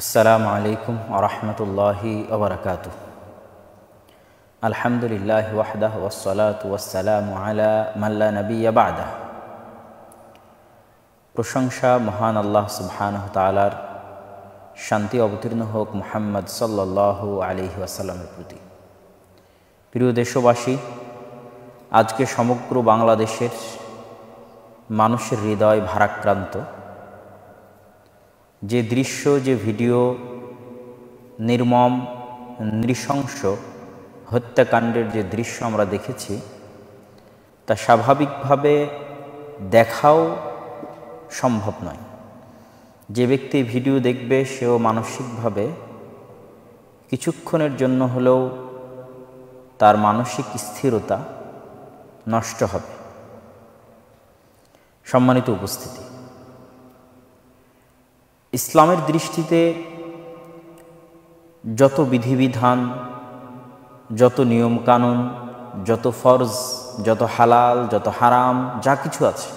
আসসালামু আলাইকুম ওয়া রাহমাতুল্লাহি ওয়া বারাকাতুহু। আলহামদুলিল্লাহি ওয়াহদাহু ওয়াসসালাতু ওয়াসসালামু আলা মান লা নাবিয়্যা বা'দাহ। প্রশংসা মহান আল্লাহ সুবহানাহু ওয়া তাআলার, শান্তি অবতীর্ণ হোক মুহাম্মদ সাল্লাল্লাহু আলাইহি ওয়াসাল্লামের প্রতি। প্রিয় দেশবাসী, আজকে সমগ্র বাংলাদেশের মানুষের হৃদয় ভারাক্রান্ত। যে দৃশ্য, যে ভিডিও, নির্মম নৃশংস হত্যাকাণ্ডের যে দৃশ্য আমরা দেখেছি, তা স্বাভাবিকভাবে দেখাও সম্ভব নয়। যে ব্যক্তি ভিডিও দেখবে সেও মানসিকভাবে কিছুক্ষণের জন্য হলেও তার মানসিক স্থিরতা নষ্ট হবে। সম্মানিত উপস্থিতি, ইসলামের দৃষ্টিতে যত বিধিবিধান, যত নিয়মকানুন, যত ফরজ, যত হালাল, যত হারাম, যা কিছু আছে,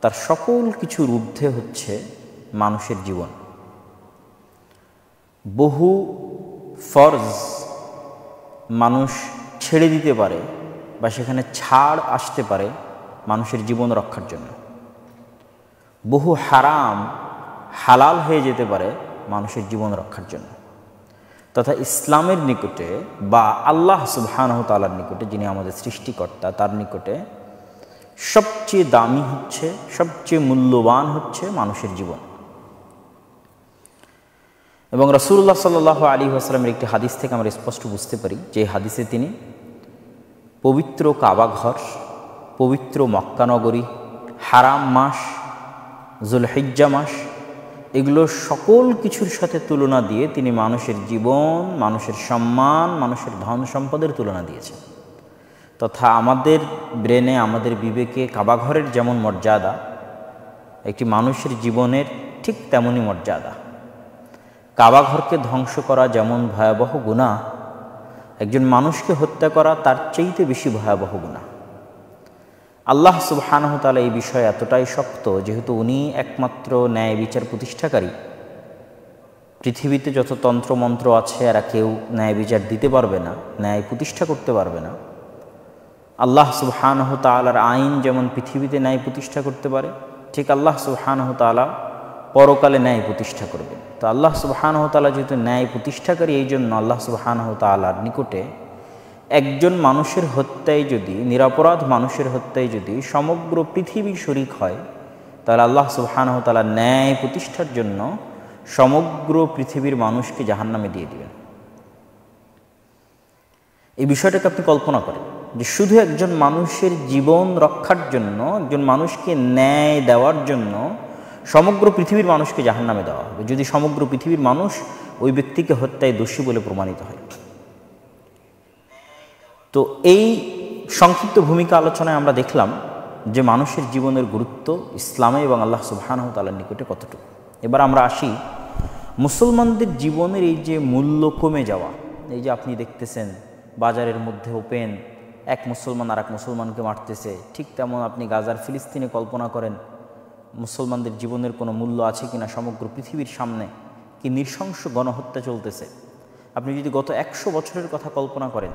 তার সকল কিছুর ঊর্ধ্বে হচ্ছে মানুষের জীবন। বহু ফরজ মানুষ ছেড়ে দিতে পারে বা সেখানে ছাড় আসতে পারে মানুষের জীবন রক্ষার জন্য। বহু হারাম হালাল হয়ে যেতে পারে মানুষের জীবন রক্ষার জন্য। তথা ইসলামের নিকটে বা আল্লাহ সুবহানাহু ওয়া তাআলার নিকটে, যিনি আমাদের সৃষ্টিকর্তা, তার নিকটে সবচেয়ে দামি হচ্ছে, সবচেয়ে মূল্যবান হচ্ছে মানুষের জীবন। এবং রাসূলুল্লাহ সাল্লাল্লাহু আলাইহি ওয়াসাল্লামের একটি হাদিস থেকে আমরা স্পষ্ট বুঝতে পারি যে হাদিসে তিনি পবিত্র কাবা ঘর, পবিত্র মক্কা নগরী, হারাম মাস, যুলহিজ্জা মাস, এগুলো সকল কিছুর সাথে তুলনা দিয়ে তিনি মানুষের জীবন, মানুষের সম্মান, মানুষের ধন সম্পদের তুলনা দিয়েছেন। তথা আমাদের ব্রেনে, আমাদের বিবেকে কাবাঘরের যেমন মর্যাদা, একটি মানুষের জীবনের ঠিক তেমনই মর্যাদা। কাবাঘরকে ধ্বংস করা যেমন ভয়াবহ গুনাহ, একজন মানুষকে হত্যা করা তার চাইতে বেশি ভয়াবহ গুনাহ। আল্লাহ সুবহানাহু ওয়া তাআলা এই বিষয়ে এতটাই শক্ত, যেহেতু উনি একমাত্র ন্যায় বিচার প্রতিষ্ঠাকারী। পৃথিবীতে যত তন্ত্রমন্ত্র আছে, এরা কেউ ন্যায় বিচার দিতে পারবে না, ন্যায় প্রতিষ্ঠা করতে পারবে না। আল্লাহ সুবহানাহু ওয়া তাআলার আইন যেমন পৃথিবীতে ন্যায় প্রতিষ্ঠা করতে পারে, ঠিক আল্লাহ সুবহানাহু ওয়া তাআলা পরকালে ন্যায় প্রতিষ্ঠা করবেন। তো আল্লাহ সুবহানাহু ওয়া তাআলা যেহেতু ন্যায় প্রতিষ্ঠাকারী, এই জন্য আল্লাহ সুবহানাহু ওয়া তাআলার নিকটে একজন মানুষের হত্যায় যদি, নিরপরাধ মানুষের হত্যায় যদি সমগ্র পৃথিবী শরিক হয়, তাহলে আল্লাহ সুবহানাহু ওয়া তাআলা ন্যায় প্রতিষ্ঠার জন্য সমগ্র পৃথিবীর মানুষকে জাহান্নামে দিয়ে দিবেন। এই বিষয়টাকে আপনি কল্পনা করেন যে শুধু একজন মানুষের জীবন রক্ষার জন্য, একজন মানুষকে ন্যায় দেওয়ার জন্য সমগ্র পৃথিবীর মানুষকে জাহান্নামে দেওয়া হবে, যদি সমগ্র পৃথিবীর মানুষ ওই ব্যক্তিকে হত্যায় দোষী বলে প্রমাণিত হয়। তো এই সংক্ষিপ্ত ভূমিকা আলোচনায় আমরা দেখলাম যে মানুষের জীবনের গুরুত্ব ইসলামে এবং আল্লাহ সুবহানাহু ওয়া তাআলার নিকটে কতটুকু। এবার আমরা আসি মুসলমানদের জীবনের এই যে মূল্য কমে যাওয়া। এই যে আপনি দেখতেছেন বাজারের মধ্যে ওপেন, এক মুসলমান আর এক মুসলমানকে মারতেছে, ঠিক তেমন আপনি গাজার ফিলিস্তিনে কল্পনা করেন মুসলমানদের জীবনের কোনো মূল্য আছে কিনা। সমগ্র পৃথিবীর সামনে কি নৃশংস গণহত্যা চলতেছে। আপনি যদি গত 100 বছরের কথা কল্পনা করেন,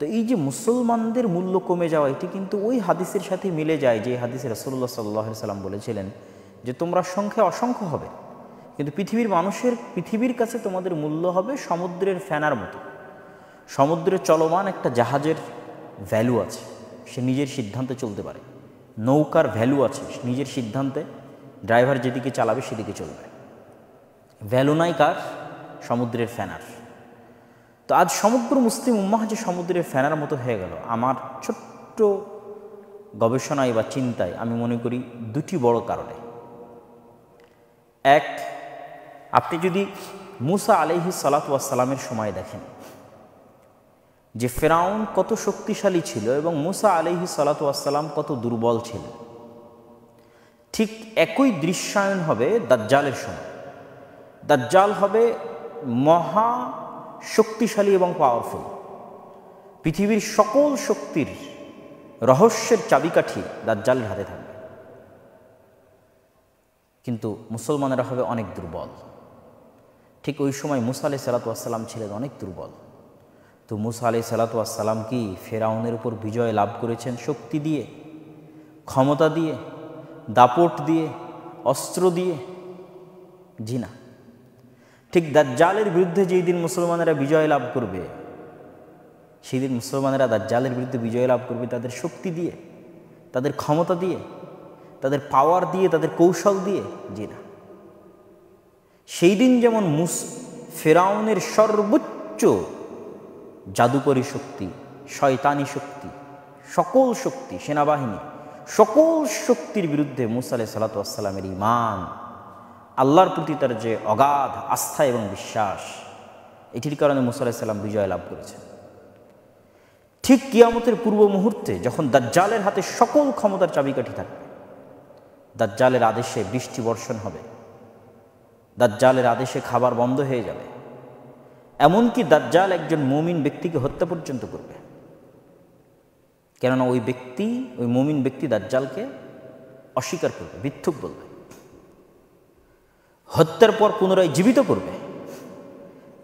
তো এই যে মুসলমানদের মূল্য কমে যাওয়া, এটি কিন্তু ওই হাদিসের সাথে মিলে যায় যে হাদিসে রাসূলুল্লাহ সাল্লাল্লাহু আলাইহি সাল্লাম বলেছিলেন যে তোমরা সংখ্যায় অসংখ্য হবে, কিন্তু পৃথিবীর কাছে তোমাদের মূল্য হবে সমুদ্রের ফেনার মতো। সমুদ্রে চলমান একটা জাহাজের ভ্যালু আছে, সে নিজের সিদ্ধান্তে চলতে পারে। নৌকার ভ্যালু আছে, নিজের সিদ্ধান্তে ড্রাইভার যেদিকে চালাবে সেদিকে চলবে। ভ্যালু নাই কার? সমুদ্রের ফেনার। তো আজ সমগ্র মুসলিম উম্মাহ যে সমুদ্রের ফেনার মতো হয়ে গেল, আমার ছোট্ট গবেষণায় বা চিন্তায় আমি মনে করি দুটি বড় কারণে। এক, আপনি যদি মুসা আলাইহিস সালাতু ওয়াস সালামের সময় দেখেন যে ফিরআউন কত শক্তিশালী ছিল এবং মুসা আলাইহিস সালাতু ওয়াস সালাম কত দুর্বল ছিল, ঠিক একই দৃশ্যায়ন হবে দাজ্জালের সময়। দাজ্জাল হবে মহা শক্তিশালী এবং পাওয়ারফুল। পৃথিবীর সকল শক্তির রহস্যের চাবিকাঠি দাজ্জালের হাতে থাকবে। কিন্তু মুসলমানেরা হবে অনেক দুর্বল। ঠিক ওই সময় মুসা আলাইহিস সালাতু ওয়াস সালাম ছিলেন অনেক দুর্বল। তো মুসা আলাইহিস সালাতু ওয়াস সালাম কি ফেরাউনের উপর বিজয় লাভ করেছেন শক্তি দিয়ে, ক্ষমতা দিয়ে, দাপট দিয়ে, অস্ত্র দিয়ে? জি না। ঠিক দাজ্জালের বিরুদ্ধে যেই দিন মুসলমানেরা বিজয় লাভ করবে, সেই দিন মুসলমানেরা দাজ্জালের বিরুদ্ধে বিজয় লাভ করবে তাদের শক্তি দিয়ে, তাদের ক্ষমতা দিয়ে, তাদের পাওয়ার দিয়ে, তাদের কৌশল দিয়ে? জি না। সেই দিন যেমন ফেরাউনের সর্বোচ্চ জাদুকরী শক্তি, শয়তানি শক্তি, সকল শক্তি, সেনাবাহিনী, সকল শক্তির বিরুদ্ধে মুসা আলাইহিস সালাতু ওয়াস সালামের ঈমান, আল্লাহর প্রতি তার যে অগাধ আস্থা এবং বিশ্বাস, এটির কারণে মুসা আলাইহিস সালাম বিজয় লাভ করেছেন। ঠিক কিয়ামতের পূর্ব মুহূর্তে যখন দাজ্জালের হাতে সকল ক্ষমতার চাবিকাঠি থাকবে, দাজ্জালের আদেশে বৃষ্টি বর্ষণ হবে, দাজ্জালের আদেশে খাবার বন্ধ হয়ে যাবে, এমনকি দাজ্জাল একজন মুমিন ব্যক্তিকে হত্যা পর্যন্ত করবে। কেননা ওই মুমিন ব্যক্তি দাজ্জালকে অস্বীকার করবে, মিথ্যুক বলবে, হত্যার পর পুনরায় জীবিত করবে।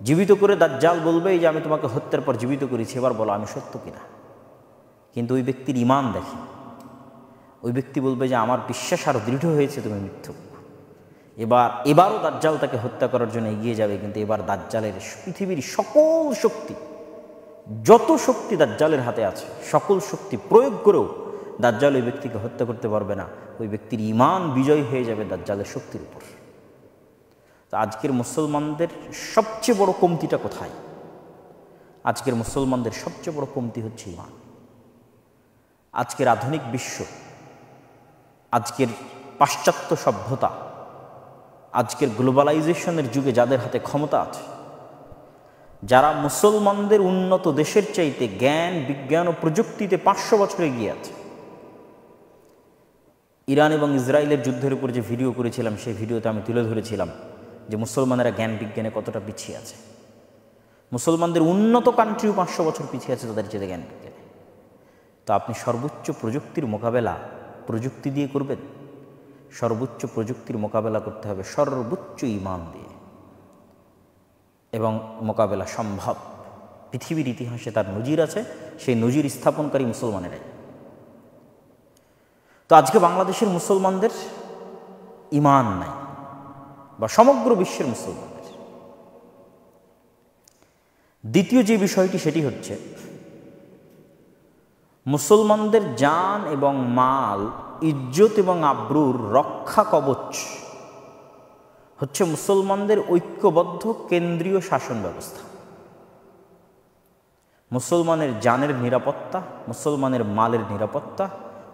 জীবিত করে দাজ্জাল বলবে যে আমি তোমাকে হত্যার পর জীবিত করেছি, এবার বলো আমি সত্য কিনা। কিন্তু ওই ব্যক্তির ঈমান দেখে, ওই ব্যক্তি বলবে যে আমার বিশ্বাস আরও দৃঢ় হয়েছে, তুমি মিথ্যুক। এবারও দাজ্জাল তাকে হত্যা করার জন্য এগিয়ে যাবে, কিন্তু এবার দাজ্জালের পৃথিবীর সকল শক্তি, যত শক্তি দাজ্জালের হাতে আছে, সকল শক্তি প্রয়োগ করেও দাজ্জাল ওই ব্যক্তিকে হত্যা করতে পারবে না। ওই ব্যক্তির ঈমান বিজয় হয়ে যাবে দাজ্জালের শক্তির উপর। তো আজকের মুসলমানদের সবচেয়ে বড় কমতিটা কোথায়? আজকের মুসলমানদের সবচেয়ে বড় কমতি হচ্ছে ঈমান। আজকের আধুনিক বিশ্ব, আজকের পাশ্চাত্য সভ্যতা, আজকের গ্লোবালাইজেশনের যুগে যাদের হাতে ক্ষমতা আছে, যারা মুসলমানদের উন্নত দেশের চাইতে জ্ঞান, বিজ্ঞান ও প্রযুক্তিতে 500 বছর এগিয়ে আছে। ইরান এবং ইসরায়েলের যুদ্ধের উপর যে ভিডিও করেছিলাম, সেই ভিডিওতে আমি তুলে ধরেছিলাম যে মুসলমানেরা জ্ঞান বিজ্ঞানে কতটা পিছিয়ে আছে। মুসলমানদের উন্নত কান্ট্রিও 500 বছর পিছিয়ে আছে তাদের চেয়ে জ্ঞান বিজ্ঞানে। তো আপনি সর্বোচ্চ প্রযুক্তির মোকাবেলা প্রযুক্তি দিয়ে করবেন? সর্বোচ্চ প্রযুক্তির মোকাবেলা করতে হবে সর্বোচ্চ ঈমান দিয়ে, এবং মোকাবেলা সম্ভব। পৃথিবীর ইতিহাসে তার নজির আছে, সেই নজির স্থাপনকারী মুসলমানেরাই। তো আজকে বাংলাদেশের মুসলমানদের ঈমান নাই, বা সমগ্র বিশ্বের মুসলমানদের। দ্বিতীয় যে বিষয়টি, সেটি হচ্ছে মুসলমানদের জান এবং মাল, ইজ্জত এবং আব্রুর রক্ষা কবচ হচ্ছে মুসলমানদের ঐক্যবদ্ধ কেন্দ্রীয় শাসন ব্যবস্থা। মুসলমানের জানের নিরাপত্তা, মুসলমানের মালের নিরাপত্তা,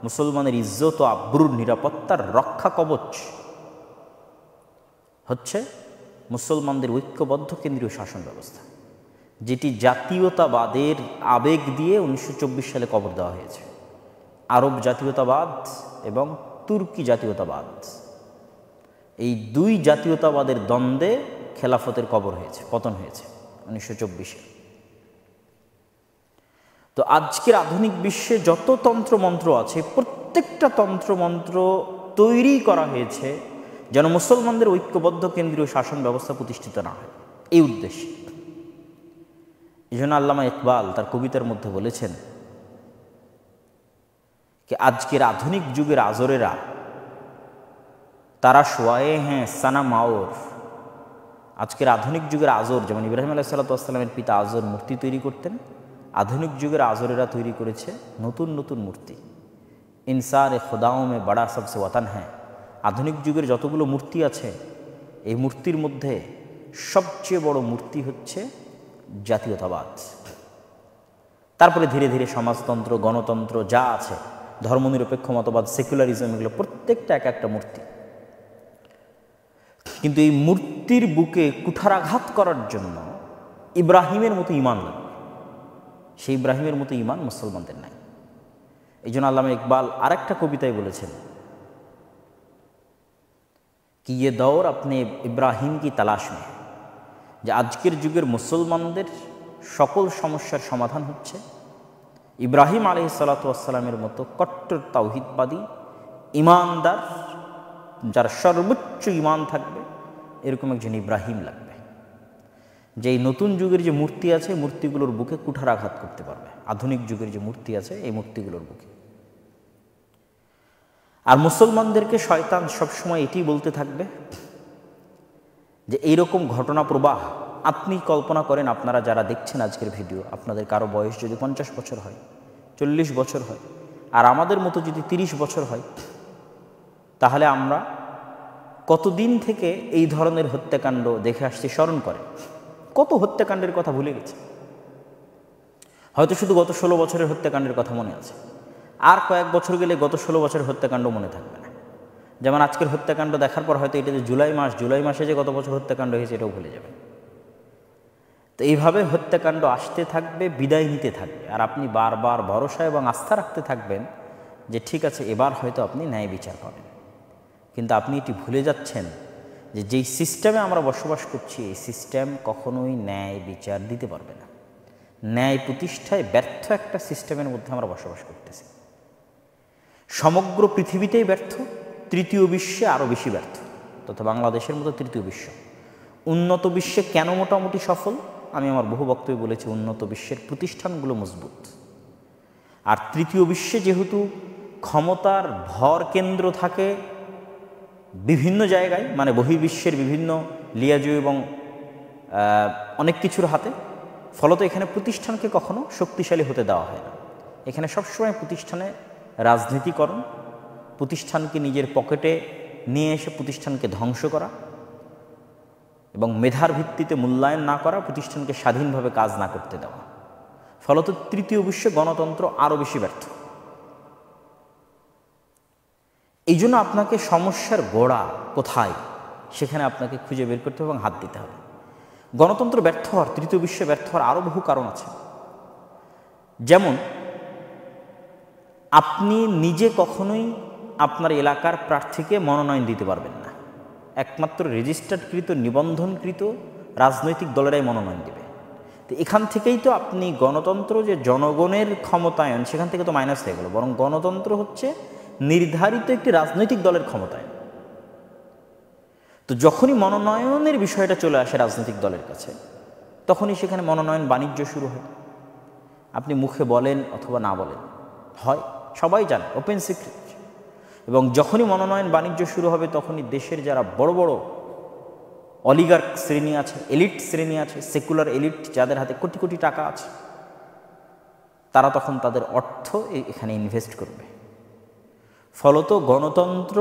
মুসলমানের ইজ্জত ও আব্রুর নিরাপত্তার রক্ষা কবচ হচ্ছে মুসলমানদের ঐক্যবদ্ধ কেন্দ্রীয় শাসন ব্যবস্থা, যেটি জাতীয়তাবাদের আবেগ দিয়ে 1924 সালে কবর দেওয়া হয়েছে। আরব জাতীয়তাবাদ এবং তুর্কি জাতীয়তাবাদ, এই দুই জাতীয়তাবাদের দ্বন্দ্বে খেলাফতের কবর হয়েছে, পতন হয়েছে 1924-এ। তো আজকের আধুনিক বিশ্বে যত তন্ত্রমন্ত্র আছে, প্রত্যেকটা তন্ত্রমন্ত্র তৈরি করা হয়েছে যেন মুসলমানদের ঐক্যবদ্ধ কেন্দ্রীয় শাসন ব্যবস্থা প্রতিষ্ঠিত না হয়, এই উদ্দেশ্যে। এই জন্য আল্লামা ইকবাল তার কবিতার মধ্যে বলেছেন कि আজকের আধুনিক যুগের আজরেরা তারা শোয়ে হ্যাঁ সানাম আওর। আজকের আধুনিক যুগের আজর, যেমন ইব্রাহিম আলাইহিস সালাতু ওয়াস সালামের পিতা আজর মূর্তি তৈরি করতেন, আধুনিক যুগের আজরেরা তৈরি করেছে নতুন নতুন মূর্তি। ইনসার এ খুদাও মে বড়া সবসে ওয়াতান হ্যাঁ। আধুনিক যুগের যতগুলো মূর্তি আছে, এই মূর্তির মধ্যে সবচেয়ে বড় মূর্তি হচ্ছে জাতীয়তাবাদ। তারপরে ধীরে ধীরে সমাজতন্ত্র, গণতন্ত্র যা আছে, ধর্মনিরপেক্ষ মতবাদ, সেকুলারিজম, এগুলো প্রত্যেকটা এক একটা মূর্তি। কিন্তু এই মূর্তির বুকে কুঠারাঘাত করার জন্য ইব্রাহিমের মতো ঈমান লাগবে। সেই ইব্রাহিমের মতো ঈমান মুসলমানদের নাই। এই জন্য আল্লামা ইকবাল আরেকটা কবিতায় বলেছেন कि ये दौर अपने इब्राहिम की तलाश में, যে আজকের যুগের মুসলমানদের সকল সমস্যার সমাধান হচ্ছে ইব্রাহিম আলাইহিস সালাতু ওয়াস সালামের মতো কট্টর তাওহীদবাদী ঈমানদার, যার সর্বোচ্চ ঈমান থাকবে, এরকম একজন ইব্রাহিম লাগবে। যে এই নতুন যুগের যে মূর্তি আছে মূর্তিগুলোর বুকে কুঠারাঘাত করতে পারবে, আধুনিক যুগের যে মূর্তি আছে এই মূর্তিগুলোর বুকে। আর মুসলমানদেরকে শয়তান সবসময় এটি বলতে থাকবে যে এইরকম ঘটনা প্রবাহ আপনি কল্পনা করেন, আপনারা যারা দেখছেন আজকের ভিডিও, আপনাদের কারো বয়স যদি 50 বছর হয়, 40 বছর হয়, আর আমাদের মতো যদি 30 বছর হয়, তাহলে আমরা কতদিন থেকে এই ধরনের হত্যাকাণ্ড দেখে আসছি স্মরণ করে, কত হত্যাকাণ্ডের কথা ভুলে গেছে। হয়তো শুধু গত 16 বছরের হত্যাকাণ্ডের কথা মনে আছে, আর কয়েক বছর গেলে গত 16 বছরের হত্যাকাণ্ড মনে থাকবে না। যেমন আজকের হত্যাকাণ্ড দেখার পর হয়তো এটা যে জুলাই মাসে যে গত বছর হত্যাকাণ্ড হয়েছে এটাও ভুলে যাবেন। তো এইভাবে হত্যাকাণ্ড আসতে থাকবে, বিদায় নিতে থাকবে, আর আপনি বারবার ভরসা এবং আস্থা রাখতে থাকবেন যে ঠিক আছে এবার হয়তো আপনি ন্যায় বিচার পাবেন। কিন্তু আপনি এটি ভুলে যাচ্ছেন যে যেই সিস্টেমে আমরা বসবাস করছি এই সিস্টেম কখনোই ন্যায় বিচার দিতে পারবে না। ন্যায় প্রতিষ্ঠায় ব্যর্থ একটা সিস্টেমের মধ্যে আমরা বসবাস করতেছি। সমগ্র পৃথিবীতেই ব্যর্থ, তৃতীয় বিশ্বে আরও বেশি ব্যর্থ, তথা বাংলাদেশের মতো তৃতীয় বিশ্ব। উন্নত বিশ্বে কেন মোটামুটি সফল, আমি আমার বহু বক্তব্যে বলেছি, উন্নত বিশ্বের প্রতিষ্ঠানগুলো মজবুত। আর তৃতীয় বিশ্বে যেহেতু ক্ষমতার ভর কেন্দ্র থাকে বিভিন্ন জায়গায়, মানে বহির্বিশ্বের বিভিন্ন লিয়াজু এবং অনেক কিছুর হাতে, ফলত এখানে প্রতিষ্ঠানকে কখনো শক্তিশালী হতে দেওয়া হয় না। এখানে সবসময় প্রতিষ্ঠানে রাজনীতিকরণ, প্রতিষ্ঠানকে নিজের পকেটে নিয়ে এসে প্রতিষ্ঠানকে ধ্বংস করা এবং মেধার ভিত্তিতে মূল্যায়ন না করা, প্রতিষ্ঠানকে স্বাধীনভাবে কাজ না করতে দেওয়া, ফলত তৃতীয় বিশ্বে গণতন্ত্র আরও বেশি ব্যর্থ। এই জন্য আপনাকে সমস্যার গোড়া কোথায় সেখানে আপনাকে খুঁজে বের করতে হবে এবং হাত দিতে হবে। গণতন্ত্র ব্যর্থ হওয়ার, তৃতীয় বিশ্বে ব্যর্থ হওয়ার আরও বহু কারণ আছে। যেমন আপনি নিজে কখনোই আপনার এলাকার প্রার্থীকে মনোনয়ন দিতে পারবেন না, একমাত্র রেজিস্টার্ডকৃত নিবন্ধনকৃত রাজনৈতিক দলেরাই মনোনয়ন দেবে। তো এখান থেকেই তো আপনি গণতন্ত্র যে জনগণের ক্ষমতায়ন সেখান থেকে তো মাইনাস হয়ে গেল, বরং গণতন্ত্র হচ্ছে নির্ধারিত একটি রাজনৈতিক দলের ক্ষমতায়ন। তো যখনই মনোনয়নের বিষয়টা চলে আসে রাজনৈতিক দলের কাছে, তখনই সেখানে মনোনয়ন বাণিজ্য শুরু হয়। আপনি মুখে বলেন অথবা না বলেন, হয়, সবাই জানে, ওপেন সিক্রেট। এবং যখনই মনোনয়ন বাণিজ্য শুরু হবে তখনই দেশের যারা বড় বড় অলিগার্ক শ্রেণী আছে, এলিট শ্রেণী আছে, সেকুলার এলিট, যাদের হাতে কোটি কোটি টাকা আছে, তারা তখন তাদের অর্থ এখানে ইনভেস্ট করবে। ফলত গণতন্ত্র,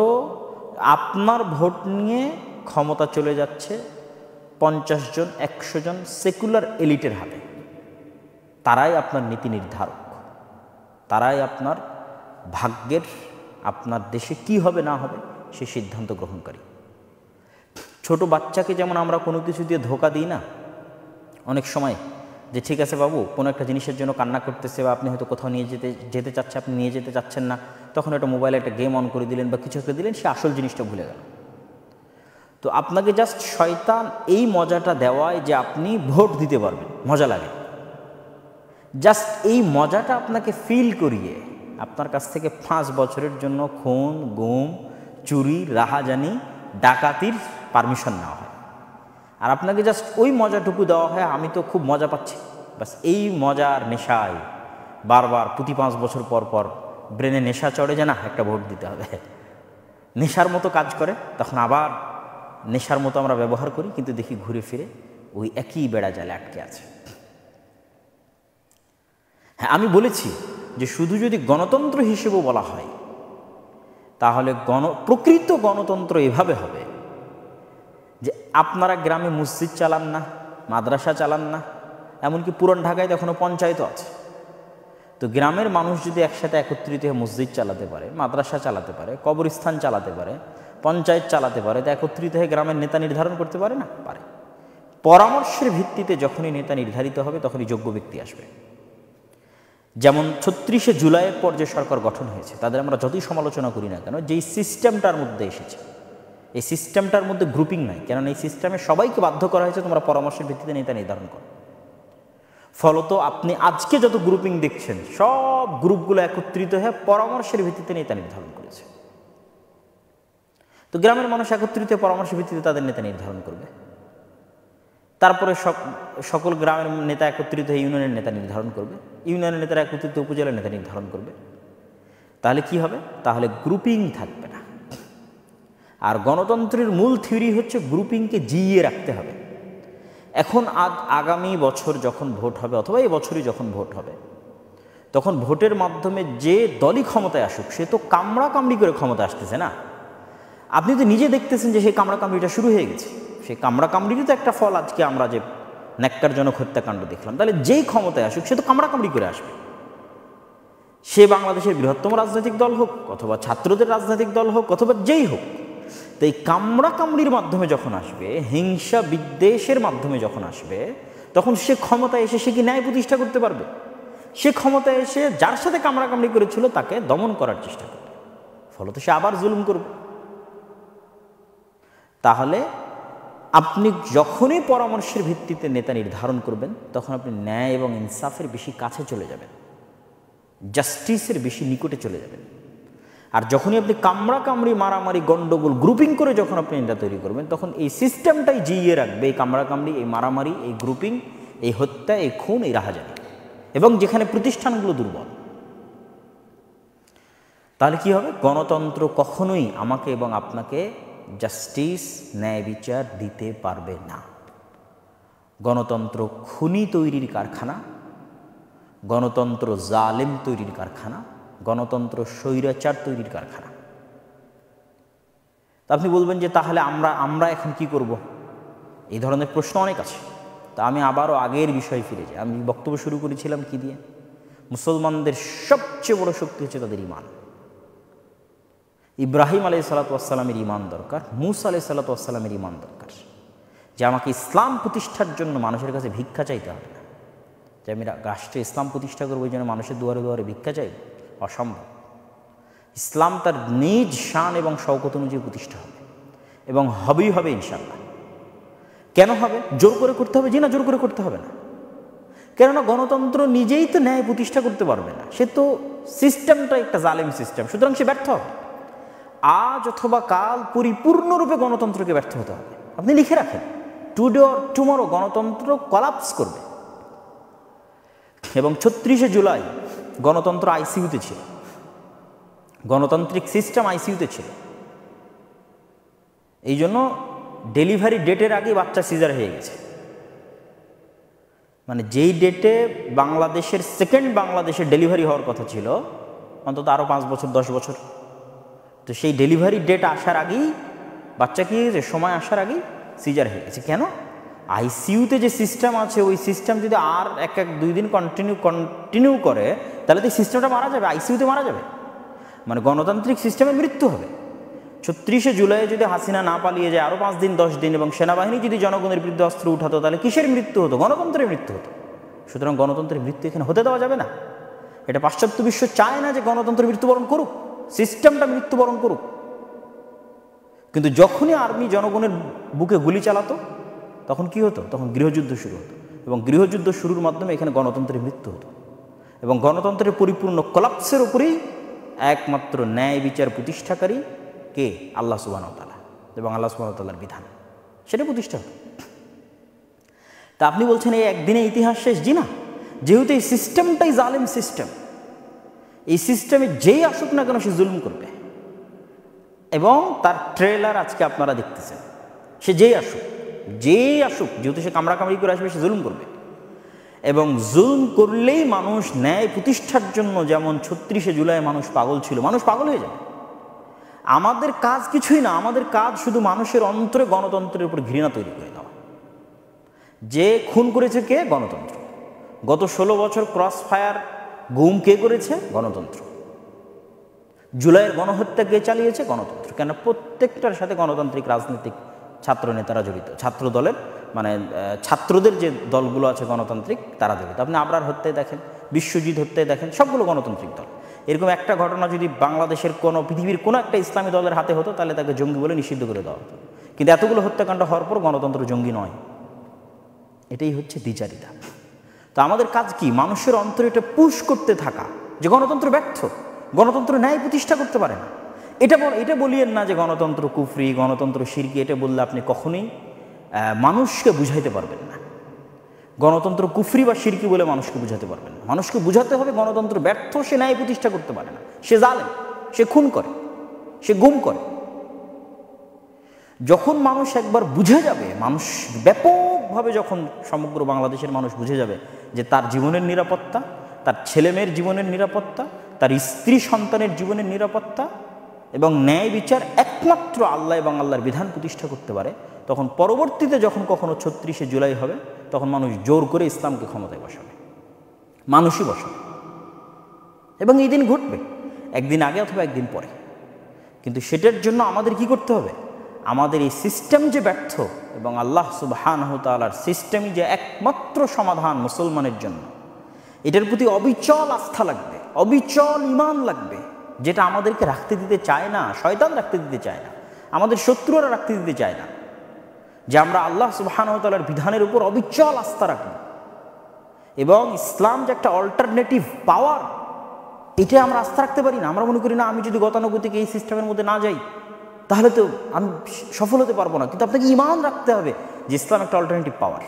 আপনার ভোট নিয়ে ক্ষমতা চলে যাচ্ছে 50 জন 100 জন সেকুলার এলিটের হাতে। তারাই আপনার নীতি নির্ধারক, তারাই আপনার ভাগ্যের, আপনার দেশে কি হবে না হবে সে সিদ্ধান্ত গ্রহণকারী। ছোট বাচ্চাকে যেমন আমরা কোনো কিছু দিয়ে ধোকা দিই না অনেক সময়, যে ঠিক আছে বাবু কোনো একটা জিনিসের জন্য কান্না করতেছে, বা আপনি হয়তো কোথাও নিয়ে যেতে চাচ্ছে, আপনি নিয়ে যেতে চাচ্ছেন না, তখন একটা মোবাইলে একটা গেম অন করে দিলেন বা কিছু একটা দিলেন, সে আসল জিনিসটা ভুলে গেল। তো আপনাকে জাস্ট শয়তান এই মজাটা দেওয়ায় যে আপনি ভোট দিতে পারবেন, মজা লাগে, জাস্ট এই মজাটা আপনাকে ফিল করিয়ে আপনার কাছ থেকে 5 বছরের জন্য খুন, গুম, চুরি, রাহাজানি, ডাকাতির পারমিশন নেওয়া হয়। আর আপনাকে জাস্ট ওই মজাটুকু দেওয়া হয়, আমি তো খুব মজা পাচ্ছি, বাস এই মজার নেশায় বারবার প্রতি 5 বছর পর পর ব্রেনে নেশা চড়ে যে না একটা ভোট দিতে হবে, নেশার মতো কাজ করে। তখন আবার নেশার মতো আমরা ব্যবহার করি, কিন্তু দেখি ঘুরে ফিরে ওই একই বেড়া জালে আটকে আছে। হ্যাঁ, আমি বলেছি যে শুধু যদি গণতন্ত্র হিসেবেও বলা হয় তাহলে প্রকৃত গণতন্ত্র এভাবে হবে যে আপনারা গ্রামে মসজিদ চালান না, মাদ্রাসা চালান না, এমনকি পুরান ঢাকায় তো এখনও পঞ্চায়েতও আছে। তো গ্রামের মানুষ যদি একসাথে একত্রিত হয়ে মসজিদ চালাতে পারে, মাদ্রাসা চালাতে পারে, কবরস্থান চালাতে পারে, পঞ্চায়েত চালাতে পারে, তো একত্রিত হয়ে গ্রামের নেতা নির্ধারণ করতে পারে না? পারে। পরামর্শের ভিত্তিতে যখনই নেতা নির্ধারিত হবে তখনই যোগ্য ব্যক্তি আসবে। যেমন 36শে জুলাইয়ের পর যে সরকার গঠন হয়েছে, তাদের আমরা যতই সমালোচনা করি না কেন, যেই সিস্টেমটার মধ্যে এসেছে, এই সিস্টেমটার মধ্যে গ্রুপিং নাই, কেননা এই সিস্টেমে সবাইকে বাধ্য করা হয়েছে তোমরা পরামর্শের ভিত্তিতে নেতা নির্ধারণ করো। ফলত আপনি আজকে যত গ্রুপিং দেখছেন সব গ্রুপগুলো একত্রিত হয়ে পরামর্শের ভিত্তিতে নেতা নির্ধারণ করেছে। তো গ্রামের মানুষ একত্রিত পরামর্শের ভিত্তিতে তাদের নেতা নির্ধারণ করবে। তারপরে সকল গ্রামের নেতা একত্রিত হয়ে ইউনিয়নের নেতা নির্ধারণ করবে, ইউনিয়নের নেতারা একত্রিত উপজেলার নেতা নির্ধারণ করবে। তাহলে কি হবে? তাহলে গ্রুপিং থাকবে না। আর গণতন্ত্রের মূল থিওরি হচ্ছে গ্রুপিংকে জিইয়ে রাখতে হবে। এখন আগামী বছর যখন ভোট হবে, অথবা এই বছরই যখন ভোট হবে, তখন ভোটের মাধ্যমে যে দলই ক্ষমতায় আসুক, সে তো কামড়াকামড়ি করে ক্ষমতা আসতেছে না। আপনি তো নিজে দেখতেছেন যে সেই কামড়াকামড়িটা শুরু হয়ে গেছে। সেই কামড়াকামড়িরই তো একটা ফল আজকে আমরা যে ন্যাক্কারজনক হত্যাকাণ্ড দেখলাম। তাহলে যেই ক্ষমতায় আসুক সে তো কামড়াকামড়ি করে আসবে। সে বাংলাদেশের বৃহত্তম রাজনৈতিক দল হোক, অথবা ছাত্রদের রাজনৈতিক দল হোক, অথবা যেই হোক, তো এই কামড়াকামড়ির মাধ্যমে যখন আসবে, হিংসা বিদ্বেষের মাধ্যমে যখন আসবে, তখন সে ক্ষমতায় এসে সে কি ন্যায় প্রতিষ্ঠা করতে পারবে? সে ক্ষমতায় এসে যার সাথে কামড়াকামড়ি করেছিল তাকে দমন করার চেষ্টা করবে, ফলত সে আবার জুলুম করবে। তাহলে আপনি যখনই পরামর্শের ভিত্তিতে নেতা নির্ধারণ করবেন, তখন আপনি ন্যায় এবং ইনসাফের বেশি কাছে চলে যাবেন, জাস্টিসের বেশি নিকটে চলে যাবেন। আর যখনই আপনি কামড়াকামড়ি, মারামারি, গন্ডগোল, গ্রুপিং করে যখন আপনি নেতা তৈরি করবেন, তখন এই সিস্টেমটাই জিইয়ে রাখবে এই কামড়াকামড়ি, এই মারামারি, এই গ্রুপিং, এই হত্যা, এই খুন, এই রাহাজানি, এবং যেখানে প্রতিষ্ঠানগুলো দুর্বল। তাহলে কি হবে? গণতন্ত্র কখনোই আমাকে এবং আপনাকে জাস্টিস, ন্যায় বিচার দিতে পারবে না। গণতন্ত্র খুনি তৈরির কারখানা, গণতন্ত্র জালেম তৈরির কারখানা, গণতন্ত্র স্বৈরাচার তৈরির কারখানা। তা আপনি বলবেন যে তাহলে আমরা এখন কি করব? এই ধরনের প্রশ্ন অনেক আছে। তা আমি আবারও আগের বিষয়ে ফিরে যাই। আমি বক্তব্য শুরু করেছিলাম কি দিয়ে? মুসলমানদের সবচেয়ে বড় শক্তি হচ্ছে তাদের ঈমান। ইব্রাহিম আলাইহিসসালাতু ওয়াসসালামের ঈমান দরকার, মূসা আলাইহিসসালাতু ওয়াসসালামের ঈমান দরকার, যে আমাকে ইসলাম প্রতিষ্ঠার জন্য মানুষের কাছে ভিক্ষা চাইতে হবে না, যে আমি রাষ্ট্রে ইসলাম প্রতিষ্ঠা করবো এই জন্য মানুষের দুয়ারে দুয়ারে ভিক্ষা চাইব, অসম্ভব। ইসলাম তার নিজ শান এবং শওকত অনুযায়ী প্রতিষ্ঠা হবে, এবং হবেই হবে ইনশাআল্লাহ। কেন হবে? জোর করে করতে হবে? জি না, জোর করে করতে হবে না। কেননা গণতন্ত্র নিজেই তো ন্যায় প্রতিষ্ঠা করতে পারবে না, সে তো সিস্টেমটা একটা জালেম সিস্টেম, সুতরাং সে ব্যর্থ হবে। আজ অথবা কাল পরিপূর্ণরূপে গণতন্ত্রকে ব্যর্থ হতে হবে। আপনি লিখে রাখেন, টুডে অর টুমরো গণতন্ত্র কলাপস করবে। এবং ৩৬শে জুলাই গণতন্ত্র আইসিইউতে ছিল, গণতান্ত্রিক সিস্টেম আইসিইউতে ছিল। এই জন্য ডেলিভারি ডেটের আগেই বাচ্চা সিজার হয়ে গেছে। মানে যেই ডেটে বাংলাদেশের বাংলাদেশের ডেলিভারি হওয়ার কথা ছিল, অন্তত আরও 5 বছর 10 বছর, তো সেই ডেলিভারি ডেট আসার আগেই বাচ্চা কি হয়েছে, সময় আসার আগেই সিজার হয়ে গেছে। কেন? আইসিইউতে যে সিস্টেম আছে, ওই সিস্টেম যদি আর 1-2 দিন কন্টিনিউ করে, তাহলে তো এই সিস্টেমটা মারা যাবে, আইসিইউতে মারা যাবে। মানে গণতান্ত্রিক সিস্টেমের মৃত্যু হবে। ৩৬শে জুলাই যদি হাসিনা না পালিয়ে যায় আরও 5 দিন 10 দিন, এবং সেনাবাহিনী যদি জনগণের বিরুদ্ধে অস্ত্র উঠাতো, তাহলে কিসের মৃত্যু হতো? গণতন্ত্রের মৃত্যু হতো। সুতরাং গণতন্ত্রের মৃত্যু এখানে হতে দেওয়া যাবে না। এটা পাশ্চাত্য বিশ্ব চায় না যে গণতন্ত্র মৃত্যুবরণ করুক, সিস্টেমটা মৃত্যুবরণ করুক। কিন্তু যখনই আর্মি জনগণের বুকে গুলি চালাতো, তখন কি হতো? তখন গৃহযুদ্ধ শুরু হতো, এবং গৃহযুদ্ধ শুরুর মাধ্যমে এখানে গণতন্ত্রের মৃত্যু হতো। এবং গণতন্ত্রের পরিপূর্ণ কোলাপসের উপরেই একমাত্র ন্যায় বিচার প্রতিষ্ঠাকারী কে? আল্লাহ সুবহানাহু ওয়া তাআলা, এবং আল্লাহ সুবহানাহু ওয়া তাআলার বিধান, সেটা প্রতিষ্ঠা হতো। তা আপনি বলছেন এই একদিনে ইতিহাস শেষ? জি না, যেহেতু এই সিস্টেমটাই জালেম সিস্টেম, এই সিস্টেমে যেই আসুক না কেন সে জুলুম করবে, এবং তার ট্রেলার আজকে আপনারা দেখতেছেন। সে যেই আসুক, যেহেতু সে কামড়াকামড়ি করে আসবে, সে জুলুম করবে। এবং জুলুম করলেই মানুষ ন্যায় প্রতিষ্ঠার জন্য, যেমন ৩৬শে জুলাই মানুষ পাগল ছিল, মানুষ পাগল হয়ে যাবে। আমাদের কাজ কিছুই না, আমাদের কাজ শুধু মানুষের অন্তরে গণতন্ত্রের উপর ঘৃণা তৈরি করে দেওয়া। যে খুন করেছে কে? গণতন্ত্র। গত 16 বছর ক্রস ফায়ার গুম কে করেছে? গণতন্ত্র। জুলাইয়ের গণহত্যা কে চালিয়েছে? গণতন্ত্র। কেন? প্রত্যেকটার সাথে গণতান্ত্রিক রাজনৈতিক ছাত্র নেতারা জড়িত, ছাত্র দলের মানে ছাত্রদের যে দলগুলো আছে গণতান্ত্রিক, তারা জড়িত। আপনি আবরার হত্যায় দেখেন, বিশ্বজিৎ হত্যায় দেখেন, সবগুলো গণতান্ত্রিক দল। এরকম একটা ঘটনা যদি বাংলাদেশের কোনো, পৃথিবীর কোনো একটা ইসলামী দলের হাতে হতো, তাহলে তাকে জঙ্গি বলে নিষিদ্ধ করে দেওয়া হতো। কিন্তু এতগুলো হত্যাকাণ্ড হওয়ার পর গণতন্ত্র জঙ্গি নয়। এটাই হচ্ছে দ্বিচারিতা। তো আমাদের কাজ কি? মানুষের অন্তরে এটা পুশ করতে থাকা যে গণতন্ত্র ব্যর্থ, গণতন্ত্র ন্যায় প্রতিষ্ঠা করতে পারে না। এটা বলিয়েন না যে গণতন্ত্র কুফরি, গণতন্ত্র শিরকি। এটা বললে আপনি কখনোই মানুষকে বুঝাইতে পারবেন না। গণতন্ত্র কুফরি বা শিরকি বলে মানুষকে বুঝাতে পারবেন না। মানুষকে বুঝাতে হবে গণতন্ত্র ব্যর্থ, সে ন্যায় প্রতিষ্ঠা করতে পারে না, সে জালেম, সে খুন করে, সে গুম করে। যখন মানুষ একবার বুঝে যাবে, মানুষ ব্যাপকভাবে যখন সমগ্র বাংলাদেশের মানুষ বুঝে যাবে যে তার জীবনের নিরাপত্তা, তার ছেলেমেয়ের জীবনের নিরাপত্তা, তার স্ত্রী সন্তানের জীবনের নিরাপত্তা এবং ন্যায় বিচার একমাত্র আল্লাহ এবং আল্লাহর বিধান প্রতিষ্ঠা করতে পারে, তখন পরবর্তীতে যখন কখনো ৩৬শে জুলাই হবে, তখন মানুষ জোর করে ইসলামকে ক্ষমতায় বসাবে, মানুষই বসাবে। এবং এই দিন ঘটবে, একদিন আগে অথবা একদিন পরে। কিন্তু সেটার জন্য আমাদের কি করতে হবে? আমাদের এই সিস্টেম যে ব্যর্থ এবং আল্লাহ সুবহানাহু ওয়া তাআলার সিস্টেমই যে একমাত্র সমাধান মুসলমানের জন্য, এটার প্রতি অবিচল আস্থা লাগবে, অবিচল ঈমান লাগবে, যেটা আমাদেরকে রাখতে দিতে চায় না, শয়তান রাখতে দিতে চায় না, আমাদের শত্রুরা রাখতে দিতে চায় না, যে আমরা আল্লাহ সুবহানাহু ওয়া তাআলার বিধানের উপর অবিচল আস্থা রাখব এবং ইসলাম যে একটা অল্টারনেটিভ পাওয়ার, এটা আমরা আস্থা রাখতে পারি না। আমরা মনে করি না, আমি যদি গতানুগতিক থেকে এই সিস্টেমের মধ্যে না যাই তাহলে তো আমি সফল হতে পারবো না। কিন্তু আপনাকে ঈমান রাখতে হবে যে ইসলাম একটা অল্টারনেটিভ পাওয়ার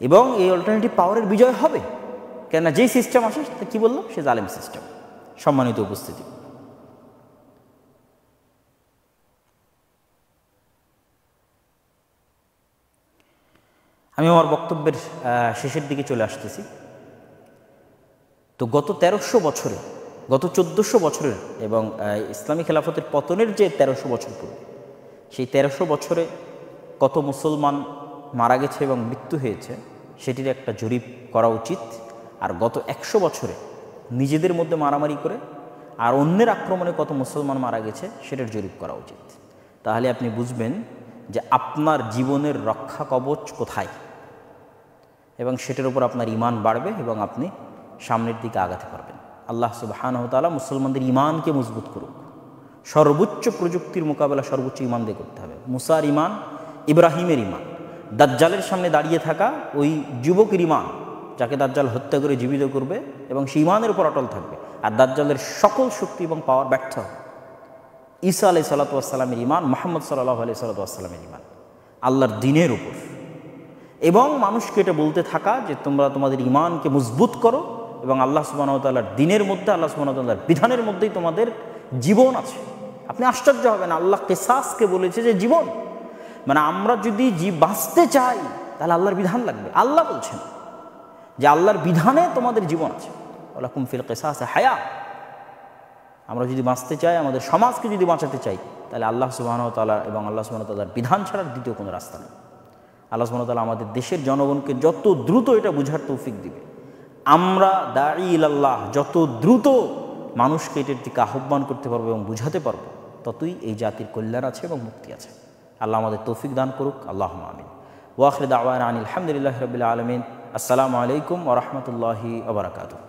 এবং এই অল্টারনেটিভ পাওয়ারের বিজয় হবে। কেননা যেই সিস্টেম আসে তা কী বললাম, সে জালেম সিস্টেম। সম্মানিত উপস্থিতি, আমি আমার বক্তব্যের শেষের দিকে চলে আসতেছি। তো গত ১৩০০ বছরে, গত ১৪০০ বছরের এবং ইসলামী খেলাফতের পতনের যে ১৩০০ বছর পূর্বে, সেই ১৩০০ বছরে কত মুসলমান মারা গেছে এবং মৃত্যু হয়েছে সেটির একটা জরিপ করা উচিত। আর গত ১০০ বছরে নিজেদের মধ্যে মারামারি করে আর অন্যের আক্রমণে কত মুসলমান মারা গেছে সেটার জরিপ করা উচিত। তাহলে আপনি বুঝবেন যে আপনার জীবনের রক্ষা কবচ কোথায় এবং সেটার উপর আপনার ঈমান বাড়বে এবং আপনি সামনের দিকে আগাতে পারবেন। আল্লাহ সুবহানাহু ওয়া তাআলা মুসলমানদের ঈমানকে মজবুত করুক। সর্বোচ্চ প্রযুক্তির মোকাবেলা সর্বোচ্চ ঈমান দিয়ে করতে হবে। মুসার ঈমান, ইব্রাহিমের ঈমান, দাজ্জালের সামনে দাঁড়িয়ে থাকা ওই যুবকের ঈমান, যাকে দাজ্জাল হত্যা করে জীবিত করবে এবং সেই ঈমানের উপর অটল থাকবে। আর দাজ্জালের সকল শক্তি এবং পাওয়ার ব্যর্থ হবে। ঈসা আলাইহিস সালাতু ওয়াস সালামের ঈমান, মুহাম্মদ সাল্লাল্লাহু আলাইহি ওয়াসাল্লামের ঈমান, আল্লাহর দ্বীনের উপর, এবং মানুষকে এটা বলতে থাকা যে তোমরা তোমাদের ঈমানকে মজবুত করো এবং আল্লাহ সুবহানাহু ওয়া তাআলার দ্বীনের মধ্যে, আল্লাহ সুবহানাহু ওয়া তাআলার বিধানের মধ্যেই তোমাদের জীবন আছে। আপনি আশ্চর্য হবেন, আল্লাহ কিসাসকে বলেছে যে জীবন, মানে আমরা যদি বাঁচতে চাই তাহলে আল্লাহর বিধান লাগবে। আল্লাহ বলছেন যে আল্লাহর বিধানে তোমাদের জীবন আছে, ওয়ালাকুম ফিল কিসাসি হায়া। আমরা যদি বাঁচতে চাই, আমাদের সমাজকে যদি বাঁচাতে চাই, তাহলে আল্লাহ সুবহানাহু ওয়া তাআলা এবং আল্লাহ সুবহানাহু ওয়া তাআলার বিধান ছাড়া দ্বিতীয় কোনো রাস্তা নেই। আল্লাহ সুবহানাহু ওয়া তাআলা আমাদের দেশের জনগণকে যত দ্রুত এটা বুঝার তৌফিক দিবে, আমরা দাঈ ইলাল্লাহ যত দ্রুত মানুষকে এটার দিকে আহ্বান করতে পারবো এবং বুঝাতে পারবো, ততই এই জাতির কল্যাণ আছে এবং মুক্তি আছে। আল্লাহ আমাদের তৌফিক দান করুক। আল্লাহুম্মা আমিন। ওয়া আখিরু দাওয়ানা আনিল হামদুলিল্লাহি রাব্বিল আলামিন। আসসালামু আলাইকুম ওয়া রাহমাতুল্লাহি ওয়া বারাকাতুহু।